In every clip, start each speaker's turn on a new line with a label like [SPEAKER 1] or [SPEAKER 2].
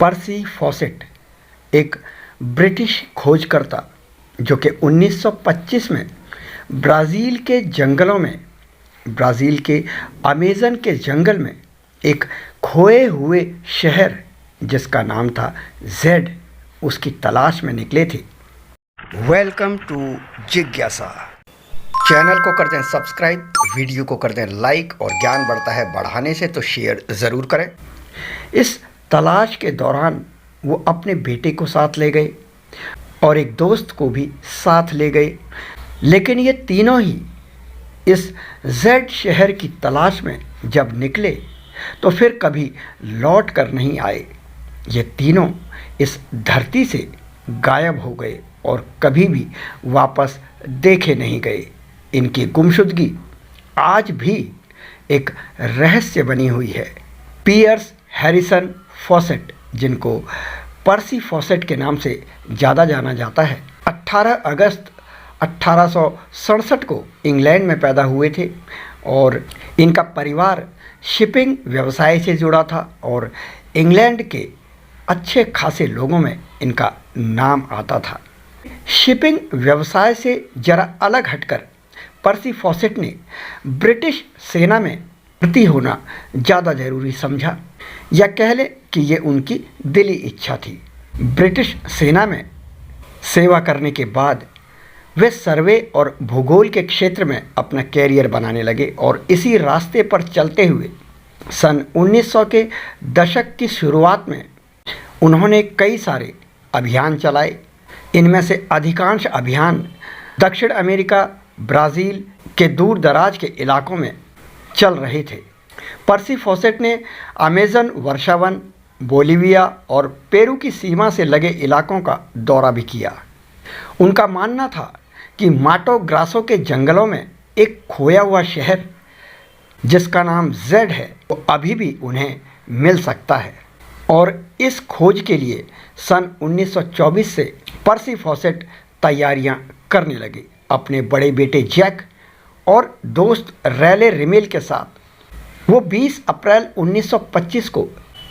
[SPEAKER 1] पर्सी faucet एक British खोजकर्ता जो कि 1925 में ब्राज़ील के जंगलों में, ब्राज़ील के अमेज़न के जंगल में एक खोए हुए शहर जिसका नाम था जेड, उसकी तलाश में निकले थे। वेलकम टू जिज्ञासा। चैनल को कर दें सब्सक्राइब, वीडियो को कर दें लाइक और ज्ञान बढ़ता है बढ़ाने से तो शेयर ज़रूर करें। इस तलाश के दौरान वो अपने बेटे को साथ ले गए और एक दोस्त को भी साथ ले गए, लेकिन ये तीनों ही इस जेड शहर की तलाश में जब निकले तो फिर कभी लौट कर नहीं आए। ये तीनों इस धरती से गायब हो गए और कभी भी वापस देखे नहीं गए। इनकी गुमशुदगी आज भी एक रहस्य बनी हुई है। पियर्स हैरिसन फॉसेट, जिनको पर्सी फॉसेट के नाम से ज़्यादा जाना जाता है, 18 अगस्त 1867 को इंग्लैंड में पैदा हुए थे और इनका परिवार शिपिंग व्यवसाय से जुड़ा था और इंग्लैंड के अच्छे खासे लोगों में इनका नाम आता था। शिपिंग व्यवसाय से ज़रा अलग हटकर पर्सी फॉसेट ने ब्रिटिश सेना में भर्ती होना ज़्यादा ज़रूरी समझा, या कह लें कि ये उनकी दिली इच्छा थी। ब्रिटिश सेना में सेवा करने के बाद वे सर्वे और भूगोल के क्षेत्र में अपना कैरियर बनाने लगे और इसी रास्ते पर चलते हुए सन 1900 के दशक की शुरुआत में उन्होंने कई सारे अभियान चलाए। इनमें से अधिकांश अभियान दक्षिण अमेरिका, ब्राज़ील के दूर दराज के इलाकों में चल रहे थे। पर्सी फॉसेट ने अमेज़न वर्षावन, बोलिविया और पेरू की सीमा से लगे इलाकों का दौरा भी किया। उनका मानना था कि माटो ग्रासो के जंगलों में एक खोया हुआ शहर जिसका नाम जेड है वो अभी भी उन्हें मिल सकता है, और इस खोज के लिए सन 1924 से पर्सी फॉसेट तैयारियां करने लगे। अपने बड़े बेटे जैक और दोस्त रैले रिमेल के साथ वो 20 अप्रैल 1925 को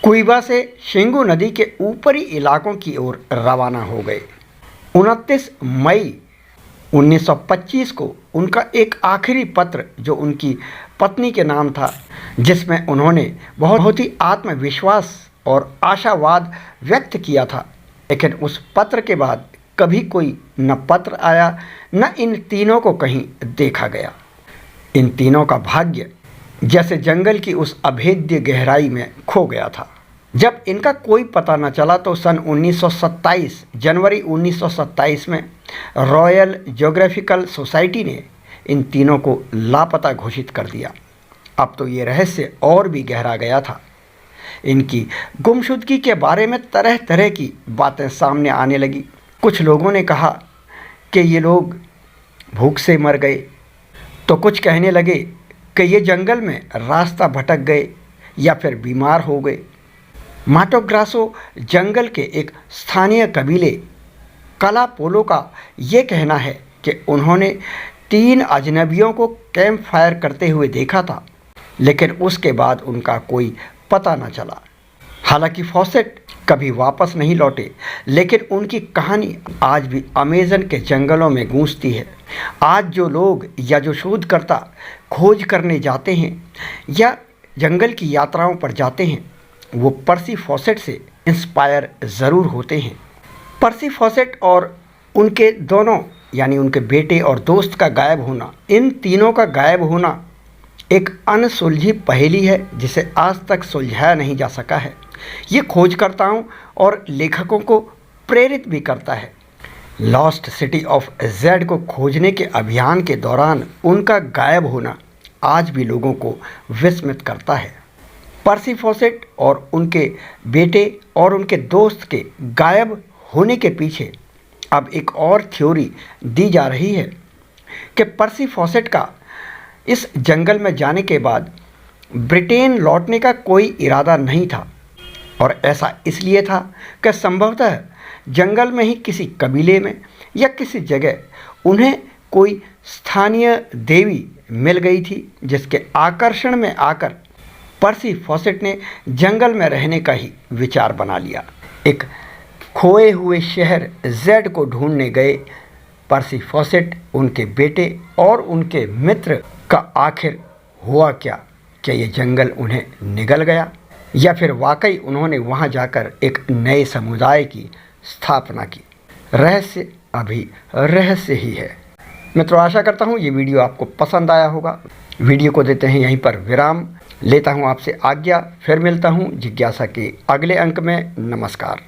[SPEAKER 1] कुइबा से शिंगू नदी के ऊपरी इलाकों की ओर रवाना हो गए। 29 मई 1925 को उनका एक आखिरी पत्र, जो उनकी पत्नी के नाम था, जिसमें उन्होंने बहुत ही आत्मविश्वास और आशावाद व्यक्त किया था, लेकिन उस पत्र के बाद कभी कोई न पत्र आया न इन तीनों को कहीं देखा गया। इन तीनों का भाग्य जैसे जंगल की उस अभेद्य गहराई में खो गया था। जब इनका कोई पता न चला तो सन 1927 जनवरी 1927 में रॉयल ज्योग्राफिकल सोसाइटी ने इन तीनों को लापता घोषित कर दिया। अब तो ये रहस्य और भी गहरा गया था। इनकी गुमशुदगी के बारे में तरह तरह की बातें सामने आने लगी। कुछ लोगों ने कहा कि ये लोग भूख से मर गए, तो कुछ कहने लगे कि ये जंगल में रास्ता भटक गए या फिर बीमार हो गए। माटो ग्रासो जंगल के एक स्थानीय कबीले कला पोलो का ये कहना है कि उन्होंने 3 अजनबियों को कैंप फायर करते हुए देखा था, लेकिन उसके बाद उनका कोई पता न चला। हालांकि फॉसेट कभी वापस नहीं लौटे, लेकिन उनकी कहानी आज भी अमेज़न के जंगलों में गूंजती है। आज जो लोग या जो शोधकर्ता खोज करने जाते हैं या जंगल की यात्राओं पर जाते हैं, वो पर्सी फॉसेट से इंस्पायर ज़रूर होते हैं। पर्सी फॉसेट और उनके दोनों यानी उनके बेटे और दोस्त का गायब होना, इन तीनों का गायब होना एक अनसुलझी पहेली है जिसे आज तक सुलझाया नहीं जा सका है। ये खोजकर्ताओं और लेखकों को प्रेरित भी करता है। लॉस्ट सिटी ऑफ जेड को खोजने के अभियान के दौरान उनका गायब होना आज भी लोगों को विस्मित करता है। पर्सी फॉसेट और उनके बेटे और उनके दोस्त के गायब होने के पीछे अब एक और थ्योरी दी जा रही है कि पर्सी फॉसेट का इस जंगल में जाने के बाद ब्रिटेन लौटने का कोई इरादा नहीं था, और ऐसा इसलिए था कि संभवतः जंगल में ही किसी कबीले में या किसी जगह उन्हें कोई स्थानीय देवी मिल गई थी, जिसके आकर्षण में आकर पर्सी फॉसेट ने जंगल में रहने का ही विचार बना लिया। एक खोए हुए शहर जेड को ढूंढने गए पर्सी फॉसेट, उनके बेटे और उनके मित्र का आखिर हुआ क्या? क्या ये जंगल उन्हें निगल गया या फिर वाकई उन्होंने वहां जाकर एक नए समुदाय की स्थापना की? रहस्य अभी रहस्य ही है। मित्रों, आशा करता हूँ ये वीडियो आपको पसंद आया होगा। वीडियो को देते हैं यहीं पर विराम, लेता हूँ आपसे आज्ञा। फिर मिलता हूँ जिज्ञासा के अगले अंक में। नमस्कार।